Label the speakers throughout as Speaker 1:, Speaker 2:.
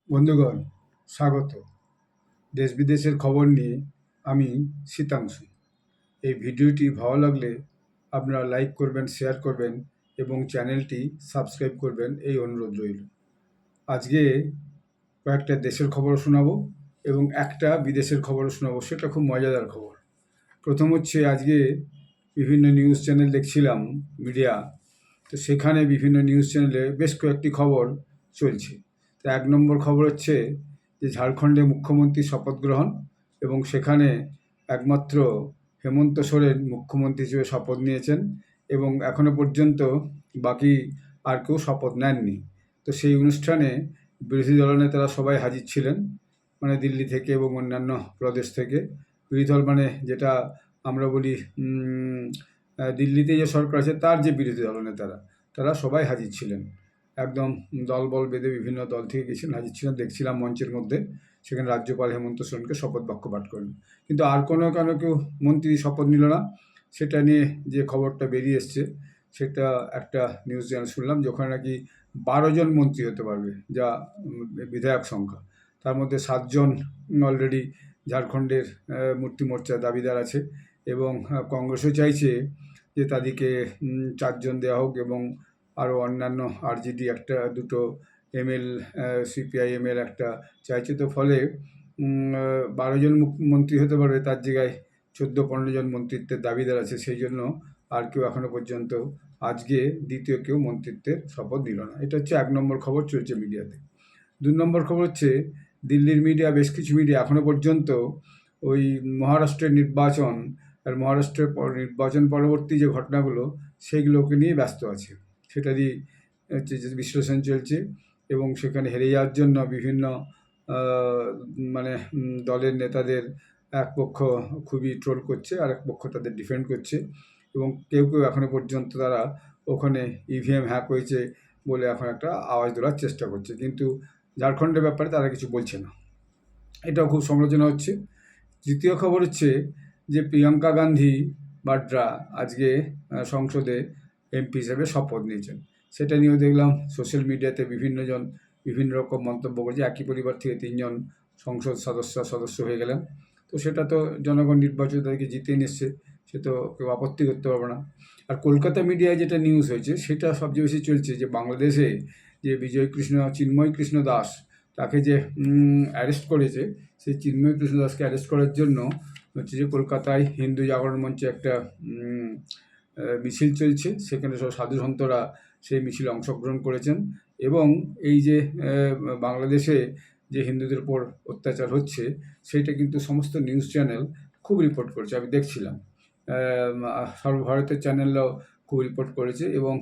Speaker 1: বন্ধুগণ, স্বাগত। দেশ বিদেশের খবর নিয়ে আমি শীতাংশু। এই ভিডিওটি ভালো লাগলে আপনারা লাইক করবেন, শেয়ার করবেন এবং চ্যানেলটি সাবস্ক্রাইব করবেন, এই অনুরোধ রইল। আজকে কয়েকটা দেশের খবরও শোনাবো এবং একটা বিদেশের খবরও শোনাবো, সেটা খুব মজাদার খবর। প্রথম হচ্ছে, আজকে বিভিন্ন নিউজ চ্যানেল দেখছিলাম, মিডিয়া, তো সেখানে বিভিন্ন নিউজ চ্যানেলে বেশ কয়েকটি খবর চলছে। তো 1 নম্বর খবর হচ্ছে যে ঝাড়খণ্ডে মুখ্যমন্ত্রী শপথ গ্রহণ, এবং সেখানে একমাত্র হেমন্ত সোরেন মুখ্যমন্ত্রী হিসেবে শপথ নিয়েছেন এবং এখনো পর্যন্ত বাকি আর কেউ শপথ নেননি। তো সেই অনুষ্ঠানে বিরোধী দলনেতারা সবাই হাজির ছিলেন, মানে দিল্লি থেকে এবং অন্যান্য প্রদেশ থেকে। বিরোধী দল মানে যেটা আমরা বলি দিল্লিতে যে সরকার আছে তার যে বিরোধী দলনেতারা, তারা সবাই হাজির ছিলেন। একদম দলবল বেঁধে বিভিন্ন দল থেকে গেছিলেন, হাজির ছিলেন। দেখছিলাম মঞ্চের মধ্যে সেখানে রাজ্যপাল হেমন্ত সোরেনকে শপথ বাক্য পাঠ করেন। কিন্তু আর কেন কেউ মন্ত্রী শপথ নিল না, সেটা নিয়ে যে খবরটা বেরিয়ে এসছে, সেটা একটা নিউজ চ্যানেল শুনলাম যে ওখানে নাকি 12 জন মন্ত্রী হতে পারবে, যা বিধায়ক সংখ্যা। তার মধ্যে 7 জন অলরেডি ঝাড়খণ্ডের মুক্তি মোর্চার দাবিদার আছে, এবং কংগ্রেসও চাইছে যে তাদেরকে 4 জন দেওয়া হোক, এবং আরও অন্যান্য আরজেডি একটা দুটো এমএল, সিপিআইএমের একটা চাইছে। তো ফলে 12 জন মন্ত্রী হতে পারবে, তার জায়গায় 14-15 জন মন্ত্রিত্বের দাবিদার আছে। সেই জন্য আর কেউ এখনো পর্যন্ত আজকে দ্বিতীয় কেউ মন্ত্রিত্বের শপথ নিল না। এটা হচ্ছে 1 নম্বর খবর চলছে মিডিয়াতে। 2 নম্বর খবর হচ্ছে, দিল্লির মিডিয়া, বেশ কিছু মিডিয়া এখনো পর্যন্ত ওই মহারাষ্ট্রের নির্বাচন আর মহারাষ্ট্রের নির্বাচন পরবর্তী যে ঘটনাগুলো, সেইগুলোকে নিয়ে ব্যস্ত আছে। সেটারই হচ্ছে যে বিশ্লেষণ চলছে, এবং সেখানে হেরে যাওয়ার জন্য বিভিন্ন মানে দলের নেতাদের এক পক্ষ খুবই ট্রোল করছে, আর এক পক্ষ তাদের ডিফেন্ড করছে, এবং কেউ কেউ এখনো পর্যন্ত তারা ওখানে ইভিএম হ্যাক হয়েছে বলে এখন একটা আওয়াজ তোলার চেষ্টা করছে, কিন্তু ঝাড়খণ্ডের ব্যাপারে তারা কিছু বলছে না। এটাও খুব সমালোচনা হচ্ছে। তৃতীয় খবর হচ্ছে যে প্রিয়াঙ্কা গান্ধী বাড্রা আজকে সংসদে এমপি হিসেবে শপথ নিয়েছেন। সেটা নিয়েও দেখলাম সোশ্যাল মিডিয়াতে বিভিন্ন জন বিভিন্ন রকম মন্তব্য করছে। একই পরিবার থেকে 3 জন সংসদ সদস্য হয়ে গেলেন। তো সেটা তো জনগণ নির্বাচিত তাদেরকে জিতে নিচ্ছে, সে তো কেউ আপত্তি করতে পারবে না। আর কলকাতা মিডিয়ায় যেটা নিউজ হয়েছে, সেটা সবচেয়ে বেশি চলছে যে বাংলাদেশে যে চিন্ময় কৃষ্ণ দাস, তাকে যে অ্যারেস্ট করেছে, সেই চিন্ময় কৃষ্ণ দাসকে অ্যারেস্ট করার জন্য হচ্ছে যে কলকাতায় হিন্দু জাগরণ মঞ্চে একটা মিছিল চলছে। সেখানে সব সাধু সন্তরা সেই মিছিলে অংশগ্রহণ করেছেন, এবং এই যে বাংলাদেশে যে হিন্দুদের উপর অত্যাচার হচ্ছে, সেইটা কিন্তু সমস্ত নিউজ চ্যানেল খুব রিপোর্ট করছে। আমি দেখছিলাম সর্বভারতের চ্যানেলরাও খুব রিপোর্ট করেছে, এবং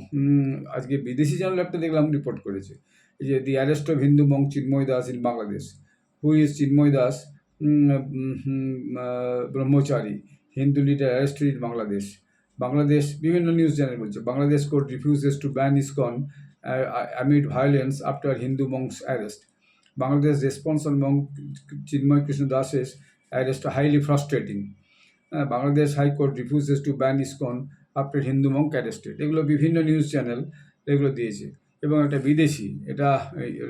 Speaker 1: আজকে বিদেশি চ্যানেল একটা দেখলাম রিপোর্ট করেছে এই যে the arrest of Hindu monk Chinmoy Das in Bangladesh. Who is Chinmoy Das? Brahmachari, Hindu leader arrested in Bangladesh. Bangladesh বিভিন্ন নিউজ চ্যানেল বলছে, Bangladesh court refuses to ban ISKCON amid violence after Hindu monk's arrest. Bangladesh response on monk Chinmay Krishna Das's arrest highly frustrating. Bangladesh high court refuses to ban ISKCON after Hindu monk arrested. এগুলো বিভিন্ন news channel এগুলো দিয়েছে। এবং একটা বিদেশি, এটা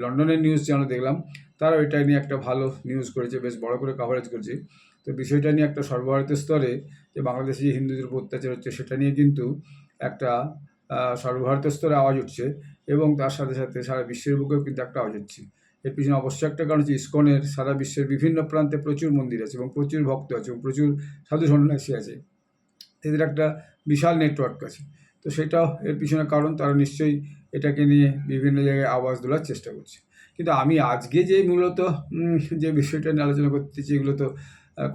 Speaker 1: লন্ডনের নিউজ চ্যানেল দেখলাম, তারাও এটা নিয়ে একটা ভালো নিউজ করেছে, বেশ বড় করে কভারেজ করেছে। তো বিষয়টা নিয়ে একটা সর্বভারতীয় স্তরে যে বাংলাদেশে যে হিন্দুদের উপর অত্যাচার হচ্ছে, সেটা নিয়ে কিন্তু একটা সর্বভারতীয় স্তরে আওয়াজ উঠছে, এবং তার সাথে সাথে সারা বিশ্বের বুকেও কিন্তু একটা আওয়াজ হচ্ছে। এর পিছনে অবশ্যই একটা কারণ হচ্ছে ইসকনের সারা বিশ্বের বিভিন্ন প্রান্তে প্রচুর মন্দির আছে, এবং প্রচুর ভক্ত আছে, এবং প্রচুর সাধু সন্ন্যাসী আছে। এদের একটা বিশাল নেটওয়ার্ক আছে। তো সেটাও এর পিছনে কারণ, তারা নিশ্চয়ই এটাকে নিয়ে বিভিন্ন জায়গায় আওয়াজ তোলার চেষ্টা করছে। কিন্তু আমি আজকে যে মূলত যে বিষয়টা নিয়ে আলোচনা করতেছি, এগুলো তো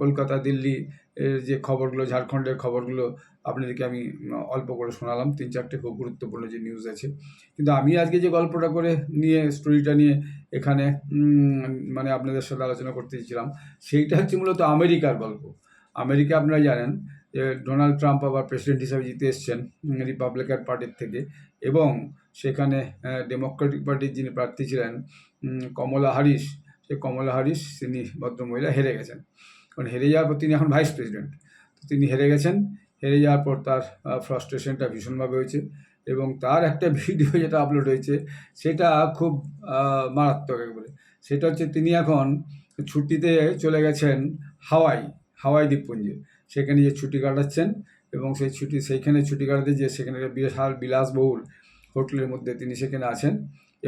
Speaker 1: কলকাতা, দিল্লি এর যে খবরগুলো, ঝাড়খণ্ডের খবরগুলো আপনাদেরকে আমি অল্প করে শোনালাম, 3-4টে খুব গুরুত্বপূর্ণ যে নিউজ আছে। কিন্তু আমি আজকে যে গল্পটা করে নিয়ে স্টোরিটা নিয়ে এখানে মানে আপনাদের সাথে আলোচনা করতে চেয়েছিলাম, সেইটা হচ্ছে মূলত আমেরিকার গল্প। আমেরিকা আপনারা জানেন যে ডোনাল্ড ট্রাম্প আবার প্রেসিডেন্ট হিসাবে জিতে এসছেন রিপাবলিকান পার্টির থেকে, এবং সেখানে ডেমোক্রেটিক পার্টির যিনি প্রার্থী ছিলেন কমলা হ্যারিস, সেই কমলা হ্যারিস তিনি ভদ্রমহিলা হেরে গেছেন। কারণ হেরে যাওয়ার পর তিনি এখন ভাইস প্রেসিডেন্ট, তো তিনি হেরে গেছেন। হেরে যাওয়ার পর তার ফ্রাস্ট্রেশনটা ভীষণভাবে হয়েছে, এবং তার একটা ভিডিও যেটা আপলোড হয়েছে, সেটা খুব মারাত্মক একবারে। সেটা হচ্ছে তিনি এখন ছুটিতে চলে গেছেন হাওয়াই দ্বীপপুঞ্জে। সেখানে যে ছুটি কাটাচ্ছেন এবং সেইখানে ছুটি কাটাতে যে সেখানে একটা বিশাল বিলাসবহুল হোটেলের মধ্যে তিনি সেখানে আছেন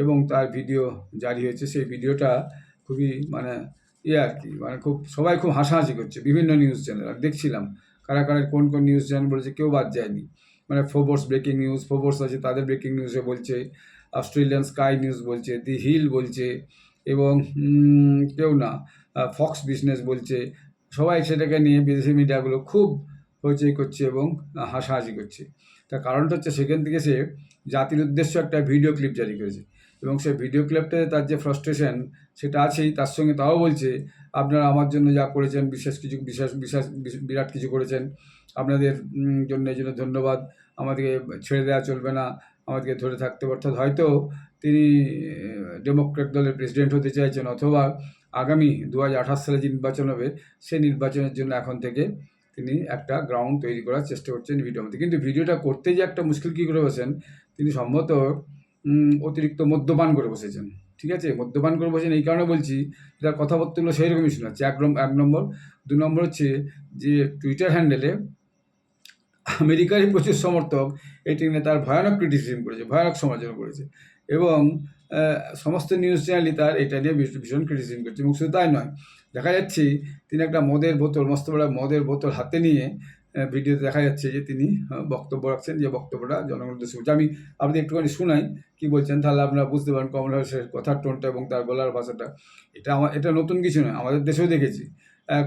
Speaker 1: এবং তার ভিডিও জারি হয়েছে। সেই ভিডিওটা খুবই মানে আর কি, মানে সবাই খুব হাসাহাসি করছে, বিভিন্ন নিউজ চ্যানেল। আমি দেখছিলাম কারা কোন নিউজ চ্যানেল বলেছে, কেউ বাদ যায়নি। মানে ফোর্বস ব্রেকিং নিউজ, ফোর্বস আছে তাদের ব্রেকিং নিউজে বলছে, অস্ট্রেলিয়ান স্কাই নিউজ বলছে, দি হিল বলছে এবং কেউ না, ফক্স বিজনেস বলছে। সবাই সেটাকে নিয়ে বিদেশি মিডিয়াগুলো খুব হইচই করছে এবং হাসাহাসি করছে। তার কারণটা হচ্ছে সেখান থেকে সে জাতির উদ্দেশ্যে একটা ভিডিও ক্লিপ জারি করেছে এবং সেই ভিডিও ক্লিপটাতে তার যে ফ্রাস্ট্রেশন সেটা আছেই, তার সঙ্গে তাও বলছে আপনারা আমার জন্য যা করেছেন বিরাট কিছু করেছেন, আপনাদের জন্য এই জন্য ধন্যবাদ, আমাদেরকে ছেড়ে দেওয়া চলবে না, আমাদেরকে ধরে থাকতে হবে। অর্থাৎ হয়তো তিনি ডেমোক্রেট দলের প্রেসিডেন্ট হতে চাইছেন, অথবা আগামী 2028 সালে যে নির্বাচন হবে সেই নির্বাচনের জন্য এখন থেকে তিনি একটা গ্রাউন্ড তৈরি করার চেষ্টা করছেন ভিডিওর মধ্যে। কিন্তু ভিডিওটা করতে যে একটা মুশকিল কী করে বসেন, তিনি সম্ভবত অতিরিক্ত মদ্যপান করে বসেছেন। ঠিক আছে, মদ্যপান করে বসেছেন এই কারণে বলছি, তার কথাবার্তাগুলো সেই রকমই শোনাচ্ছে। এক নম্বর। 2 নম্বর হচ্ছে যে টুইটার হ্যান্ডেলে আমেরিকারই প্রচুর সমর্থক এটি নিয়ে তার ভয়ানক ক্রিটিসিজম করেছে, ভয়ানক সমালোচনা করেছে এবং সমস্ত নিউজ চ্যানেলই তার এটা নিয়ে ভীষণ ক্রিটিসিজম করছে। এবং শুধু তাই নয়, দেখা যাচ্ছে তিনি একটা মদের বোতল, মস্ত বড় মদের বোতল হাতে নিয়ে ভিডিওতে দেখা যাচ্ছে যে তিনি বক্তব্য রাখছেন, যে বক্তব্যটা জনগণের উদ্দেশ্যে বলছে। আমি আপনাদের একটুখানি শোনাই কী বলছেন, তাহলে আপনারা বুঝতে পারেন কমলা হ্যারিসের কথার টোনটা এবং তার গলার ভাষাটা। এটা নতুন কিছু নয়, আমাদের দেশেও দেখেছি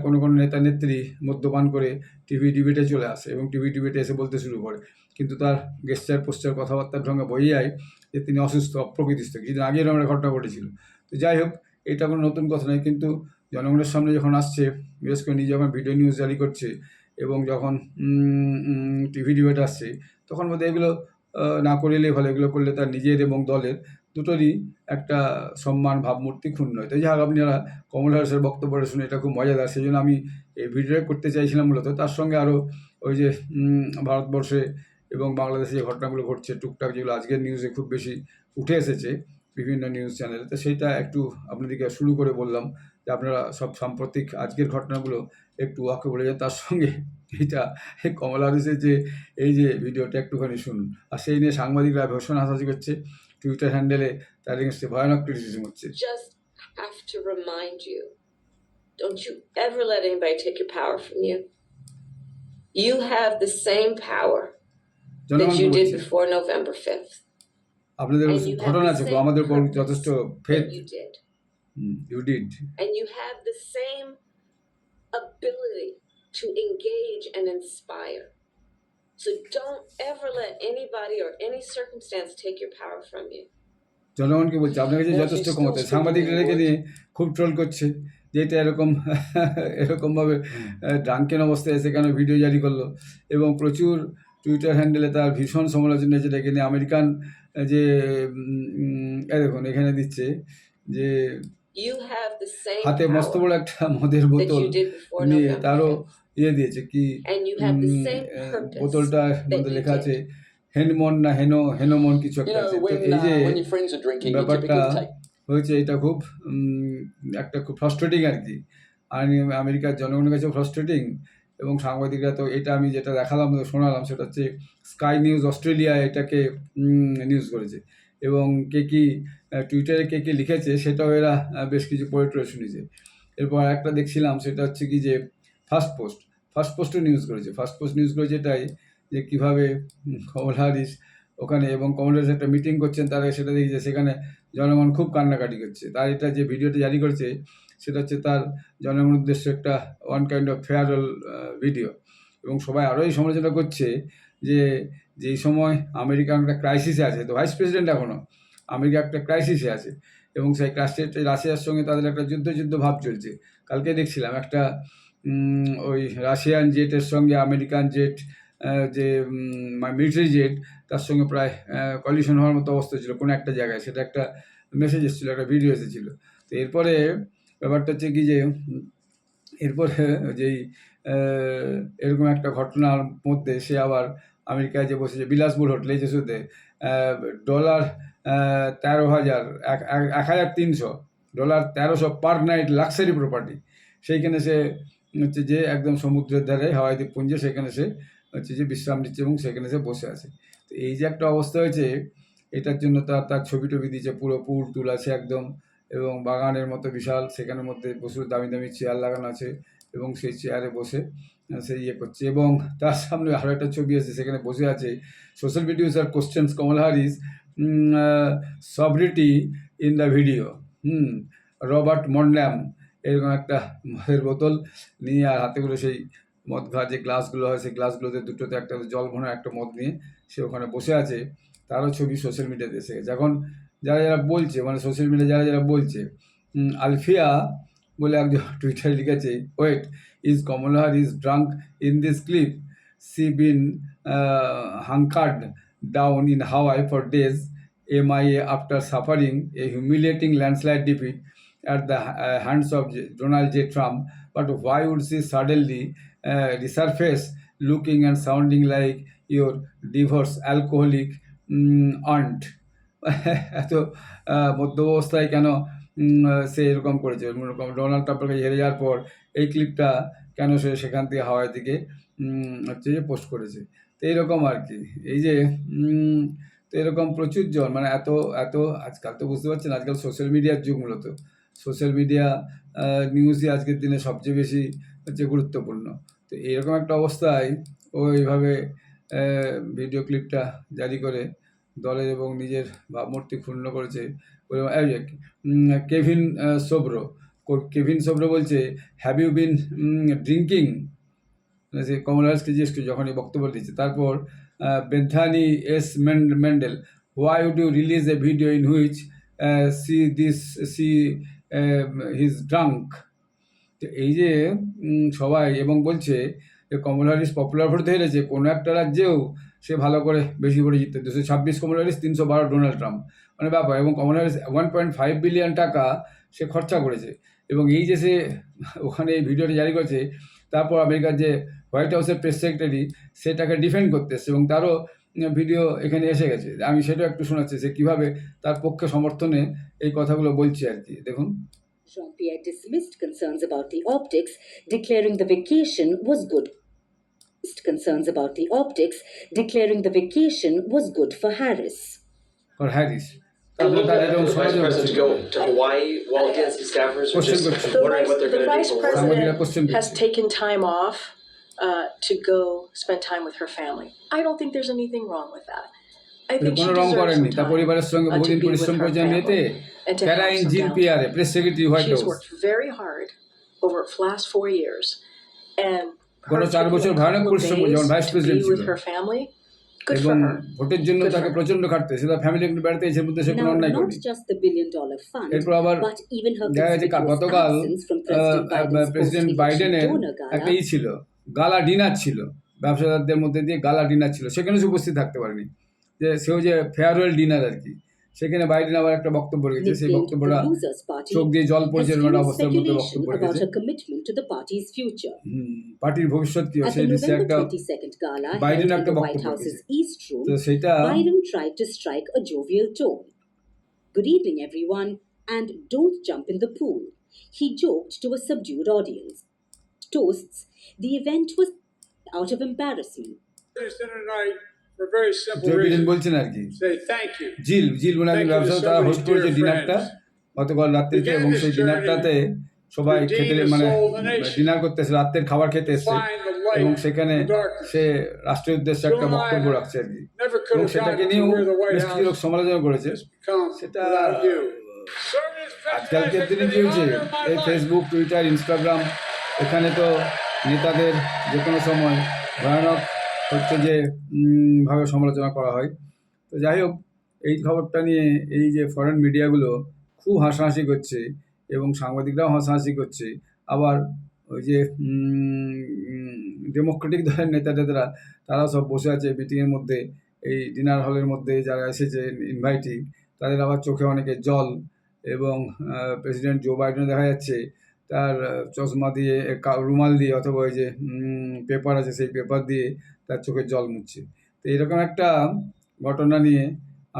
Speaker 1: কোনো নেতা নেত্রী মদ্যপান করে টিভি ডিবেটে চলে আসে এবং টিভি ডিবেটে এসে বলতে শুরু করে, কিন্তু তার গেস্টার পোস্টার কথাবার্তার ঢঙ্গে বোঝা যায় যে তিনি অসুস্থ, অপ্রকৃতিস্থ। কিছুদিন আগে এরকম একটা ঘটনা ঘটেছিল। তো যাই হোক, এটা কোনো নতুন কথা নয়, কিন্তু জনগণের সামনে যখন আসছে, বিশেষ করে নিজে যখন ভিডিও নিউজ জারি করছে এবং যখন টিভি ডিবেট আসছে, তখন বোধহয় এগুলো না করিলেই ভালো। এগুলো করলে তার নিজের এবং দলের দুটোরই একটা সম্মান ভাবমূর্তি ক্ষুণ্ণ হয়। তাই যাক, আপনারা কমলা হ্যারিসের বক্তব্যটা শুনে এটা খুব মজাদার, সেই জন্য আমি এই ভিডিওটা করতে চাইছিলাম মূলত। তার সঙ্গে আরও ওই যে ভারতবর্ষে এবং বাংলাদেশে যে ঘটনাগুলো ঘটছে টুকটাক, যেগুলো আজকের নিউজে খুব বেশি উঠে এসেছে বিভিন্ন নিউজ চ্যানেলে, তো সেইটা একটু আপনাদেরকে শুরু করে বললাম যে আপনারা সব সাম্প্রতিক আজকের ঘটনাগুলো একটু ওয়াকে বলে যান। তার সঙ্গে এইটা কমলা হ্যারিসের যে এই যে ভিডিওটা একটুখানি শুনুন। আর সেই নিয়ে সাংবাদিকরা ভীষণ হাসাহাসি করছে, টুইটার হ্যান্ডেলে তার এগেন্স্টে ভয়ানক ক্রিটিসিজম হচ্ছে।
Speaker 2: Just have to remind you, don't you ever let anybody take your power from you. You have the same power that you did before November 5th.
Speaker 1: আপনাদের ঘটনা আছে, আমাদের উপর যথেষ্ট faith.
Speaker 2: You did.
Speaker 1: You did.
Speaker 2: And you have the same ability to engage and inspire. So don't ever let anybody or any circumstance take your power from you.
Speaker 1: জনগণকে বলছে আপনার কাছে যথেষ্ট ক্ষমতা। সাংবাদিকদেরকে নিয়ে খুব ট্রোল করছে যে এটা এরকমভাবে ড্রাঙ্কেন অবস্থায় এসে কেন ভিডিও জারি করলো, এবং প্রচুর টুইটার হ্যান্ডেলে তার ভীষণ সমালোচনা হয়েছে। যেটাকে আমেরিকান যে দেখুন এখানে দিচ্ছে যে হাতে মস্ত বড় একটা মদের বোতল নিয়ে তারও দিয়েছে কি, বোতলটার মধ্যে লেখা আছে হেনমন না হেনোমন কিছু একটা আছে। তো এই যে ব্যাপারটা হয়েছে, এটা খুব ফ্রাস্ট্রেটিং আর কি। আর আমেরিকার জনগণের কাছেও ফ্রাস্ট্রেটিং এবং সাংবাদিকরা তো এটা আমি যেটা দেখালাম শোনালাম সেটা হচ্ছে স্কাই নিউজ অস্ট্রেলিয়া এটাকে নিউজ করেছে এবং টুইটারে কে লিখেছে সেটাও এরা বেশ কিছু পড়ে শুনেছে। এরপর একটা দেখছিলাম সেটা হচ্ছে কি যে ফার্স্ট পোস্টও নিউজ করেছে। ফার্স্ট পোস্ট নিউজ করেছে এটাই যে কীভাবে কমলা হ্যারিস ওখানে এবং কমলা হ্যারিস একটা মিটিং করছেন, তারা সেটা দেখেছে সেখানে জনগণ খুব কান্নাকাটি করছে। তার এটা যে ভিডিওটা জারি করেছে সেটা হচ্ছে তার জনগণের উদ্দেশ্যে একটা one kind of farewell video. এবং সবাই আরও এই সমালোচনা করছে যে যেই সময় আমেরিকা একটা ক্রাইসিসে আছে, তো ভাইস প্রেসিডেন্ট এখনও, আমেরিকা একটা ক্রাইসিসে আছে এবং সেই ক্রাইসিসে রাশিয়ার সঙ্গে তাদের একটা যুদ্ধ ভাব চলছে। কালকে দেখছিলাম একটা ওই রাশিয়ান জেটের সঙ্গে আমেরিকান জেট যে মিলিটারি জেট, তার সঙ্গে প্রায় কলিশন হওয়ার মতো অবস্থা ছিল কোনো একটা জায়গায়। সেটা একটা মেসেজ এসেছিলো, একটা ভিডিও এসেছিলো। তো এরপরে ব্যাপারটা হচ্ছে কি যে এরপরে যেই এরকম একটা ঘটনার মধ্যে সে আবার আমেরিকায় যে বসেছে বিলাসবহুল হোটেলে, যে শুধু $13,000 1,300 $1300 পার নাইট লাক্সারি প্রপার্টি। সেইখানে সে হচ্ছে যে একদম সমুদ্রের ধারে হাওয়াই দ্বীপপুঞ্জে সেখানে সে হচ্ছে যে বিশ্রাম নিচ্ছে এবং সেখানে সে বসে আছে। তো এই যে একটা অবস্থা হয়েছে, এটার জন্য তার ছবি টবি দিয়েছে, পুরো পুল টুল আছে একদম, এবং বাগানের মতো বিশাল, সেখানের মধ্যে প্রচুর দামি দামি চেয়ার লাগানো আছে এবং সেই চেয়ারে বসে সে ইয়ে করছে। এবং তার সামনে আরও একটা ছবি আছে, সেখানে বসে আছে সোশ্যাল মিডিয়া আর questions Kamala Harris sobriety in the video, Robert মন্ড্যাম এরকম একটা মদের বোতল নিয়ে, আর হাতে করে সেই মদ খাওয়ার যে গ্লাসগুলো হয় সেই গ্লাসগুলোতে দুটোতে একটা জল ভরা একটা মদ নিয়ে সে ওখানে বসে আছে। তারও ছবি সোশ্যাল মিডিয়াতে এসে গেছে। এখন যারা যারা বলছে, মানে সোশ্যাল মিডিয়া যারা যারা বলছে, আলফিয়া বলে একজন টুইটারে লিখেছে, wait, is Kamala Harris drunk in this clip? She been hunkered down in Hawaii for days, MIA after suffering a humiliating landslide defeat at the hands of Donald J. Trump. But why would she suddenly resurface looking and sounding like your divorced alcoholic aunt? এত মধ্য অবস্থায় কেন সে এরকম করেছে? Donald ট্রাম্পের কাছে হেরে যাওয়ার পর এই ক্লিপটা কেন সে সেখান থেকে হাওয়াই দিকে হচ্ছে যে পোস্ট করেছে? তো এইরকম আর কি, এই যে তো এরকম প্রচুর জন, মানে এত এত আজকাল তো বুঝতে পারছেন, আজকাল সোশ্যাল মিডিয়ার যুগ, মূলত সোশ্যাল মিডিয়া নিউজই আজকের দিনে সবচেয়ে বেশি হচ্ছে গুরুত্বপূর্ণ। তো এরকম একটা অবস্থায় ও এইভাবে ভিডিও ক্লিপটা জারি করে দলের এবং নিজের ভাবমূর্তি ক্ষুণ্ণ করেছে। কেভিন সোব্রো বলছে, হ্যাভ ইউ বিন ড্রিঙ্কিং? সে কমলা হ্যারিসকে জিজ্ঞেস করে যখন এই বক্তব্য দিচ্ছে। তারপর Bethany S Mandel, why would you release a video in which she is drunk? তো এই যে সবাই, এবং বলছে যে কমলা হ্যারিস পপুলার ভোট হেরেছে, কোনো একটা রাজ্যেও সে ভালো করে বেশি করে জিততে, 226 কমলা হ্যারিস, 312 ডোনাল্ড ট্রাম্প, মানে ব্যাপার। এবং কমলা হ্যারিস 1.5 বিলিয়ন টাকা সে খরচা করেছে। এবং এই যে সে ওখানে এই ভিডিওটি জারি করেছে, তারপর আমেরিকার যে হোয়াইট হাউসের প্রেস সেক্রেটারি সেটাকে ডিফেন্ড করতে এসছে, এবং তারও ভিডিও এখানে এসে গেছে। আমি সেটাও একটু শোনাচ্ছি সে কীভাবে তার পক্ষে সমর্থনে এই কথাগুলো বলছে আর কি, দেখুন।
Speaker 3: Jean-Pierre dismissed concerns about the optics, declaring the vacation was good. Concerns about the optics, declaring the vacation was good for Harris.
Speaker 1: For Harris.
Speaker 4: And look at the vice president to go to Hawaii while DNC staffers are just wondering what they're going to do
Speaker 5: vice
Speaker 4: for work.
Speaker 5: president has taken time off to go spend time with her family. I don't think there's anything wrong with that. I think she
Speaker 1: কোনো রং
Speaker 5: deserves
Speaker 1: করেননি,
Speaker 5: some
Speaker 1: তার
Speaker 5: time
Speaker 1: পরিবারের সঙ্গে
Speaker 5: to
Speaker 1: বহুদিন
Speaker 5: be with
Speaker 1: পরিশ্রম
Speaker 5: her
Speaker 1: করেছেন এতে।
Speaker 5: family and to
Speaker 1: প্যারা
Speaker 5: have some
Speaker 1: ইঞ্জিন
Speaker 5: downtime.
Speaker 1: পিআরে press secretary White
Speaker 5: She's
Speaker 1: House.
Speaker 5: worked very hard over the last 4 years, and
Speaker 1: গত 4 বছর ভয়ানক পরিশ্রম করেছে যখন ভাইস
Speaker 5: to be
Speaker 1: প্রেসিডেন্ট ছিল,
Speaker 5: with her family, good
Speaker 1: এবং
Speaker 5: for her.
Speaker 1: ভোটের জন্য
Speaker 5: Good
Speaker 1: তাকে
Speaker 5: for her.
Speaker 1: প্রচন্ড খাটতে, সেটা ফ্যামিলি একটু বেড়াতে এসে মধ্যে সে কোনো
Speaker 3: Now,
Speaker 1: অন্যায়
Speaker 3: not
Speaker 1: করেনি।
Speaker 3: just the $1 billion fund,
Speaker 1: এরপর আবার
Speaker 3: but even her
Speaker 1: দেখা গেছে
Speaker 3: conspicuous
Speaker 1: গতকাল
Speaker 3: absence from President
Speaker 1: president
Speaker 3: Biden's
Speaker 1: বাইডেনের
Speaker 3: donor
Speaker 1: একটা
Speaker 3: gala.
Speaker 1: ছিল, গালা ডিনার ছিল, ব্যবসাদারদের মধ্যে দিয়ে গালা ডিনার ছিল, সেখানে সে উপস্থিত থাকতে পারেনি। যে সেও যে ফেয়ারওয়েল ডিনার আর কি, সেখানে বাইডেন আবার একটা বক্তব্য রেখেছে, সেই
Speaker 3: Nicknamed
Speaker 1: বক্তব্যটা
Speaker 3: the Losers Party,
Speaker 1: চোখ দিয়ে জল
Speaker 3: has
Speaker 1: পড়ছে এরকম একটা
Speaker 3: fueled
Speaker 1: অবস্থার মধ্যে
Speaker 3: speculation
Speaker 1: বক্তব্য
Speaker 3: about
Speaker 1: রেখেছে।
Speaker 3: her commitment to the party's future.
Speaker 1: পার্টির ভবিষ্যৎ কি
Speaker 3: At
Speaker 1: সেই
Speaker 3: the
Speaker 1: দিচ্ছে
Speaker 3: November
Speaker 1: একটা
Speaker 3: 22nd gala
Speaker 1: Biden
Speaker 3: held in
Speaker 1: একটা
Speaker 3: the White
Speaker 1: বক্তব্য
Speaker 3: House's
Speaker 1: রেখেছে।
Speaker 3: East Room,
Speaker 1: তো সেটা
Speaker 3: Biden tried to strike a jovial tone. Good evening, everyone, and don't jump in the pool. He joked to a subdued audience. Toasts, the event was out of embarrassment.
Speaker 6: Tonight for a very simple
Speaker 1: Joe Biden
Speaker 6: reason.
Speaker 1: বলছেন আর কি।
Speaker 6: Say thank you.
Speaker 1: জিল বলে একজন ব্যবসায়ী, তারা host করেছে ডিনারটা গতকাল রাত্রিতে, এবং সেই ডিনারটাতে সবাই খেতে, মানে ডিনার করতে এসে, রাত্রের খাবার খেতে এসছে, এবং সেখানে সে রাষ্ট্রের উদ্দেশ্যে একটা বক্তব্য রাখছে আর কি,
Speaker 6: Never could
Speaker 1: এবং
Speaker 6: have
Speaker 1: সেটাকে
Speaker 6: gotten to
Speaker 1: নিয়েও
Speaker 6: where the White
Speaker 1: বেশ কিছু লোক
Speaker 6: House
Speaker 1: সমালোচনা করেছে।
Speaker 6: has become
Speaker 1: সেটা
Speaker 6: without you.
Speaker 1: আজকালকের দিনে কি হয়েছে, এই ফেসবুক, টুইটার, ইনস্টাগ্রাম, এখানে তো নেতাদের যে কোনো সময় ভয়ানক হচ্ছে যে ভাবে সমালোচনা করা হয়। তো যাই হোক, এই খবরটা নিয়ে এই যে ফরেন মিডিয়াগুলো খুব হাসাহাসি করছে, এবং সাংবাদিকরাও হাসাহাসি করছে। আবার ওই যে ডেমোক্রেটিক দলের নেতারা তারা সব বসে আছে মিটিংয়ের মধ্যে, এই ডিনার হলের মধ্যে যারা এসেছে ইনভাইটিং, তাদের আবার চোখে অনেকে জল, এবং প্রেসিডেন্ট জো বাইডেন দেখা যাচ্ছে তার চশমা দিয়ে, রুমাল দিয়ে, অথবা ওই যে পেপার আছে সেই পেপার দিয়ে তার চোখে জল মুছছে। তো এরকম একটা ঘটনা নিয়ে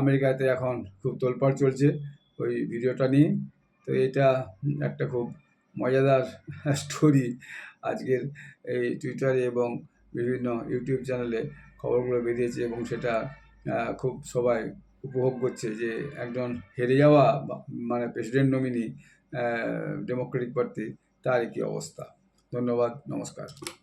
Speaker 1: আমেরিকাতে এখন খুব তোলপাড় চলছে ওই ভিডিওটা নিয়ে। তো এটা একটা খুব মজাদার স্টোরি। আজকের এই টুইটারে এবং বিভিন্ন ইউটিউব চ্যানেলে খবরগুলো বেরিয়েছে এবং সেটা খুব সবাই উপভোগ করছে যে একজন হেরে যাওয়া মানে প্রেসিডেন্ট নমিনি ডেমোক্রেটিক প্রার্থী, তার কী অবস্থা। ধন্যবাদ, নমস্কার।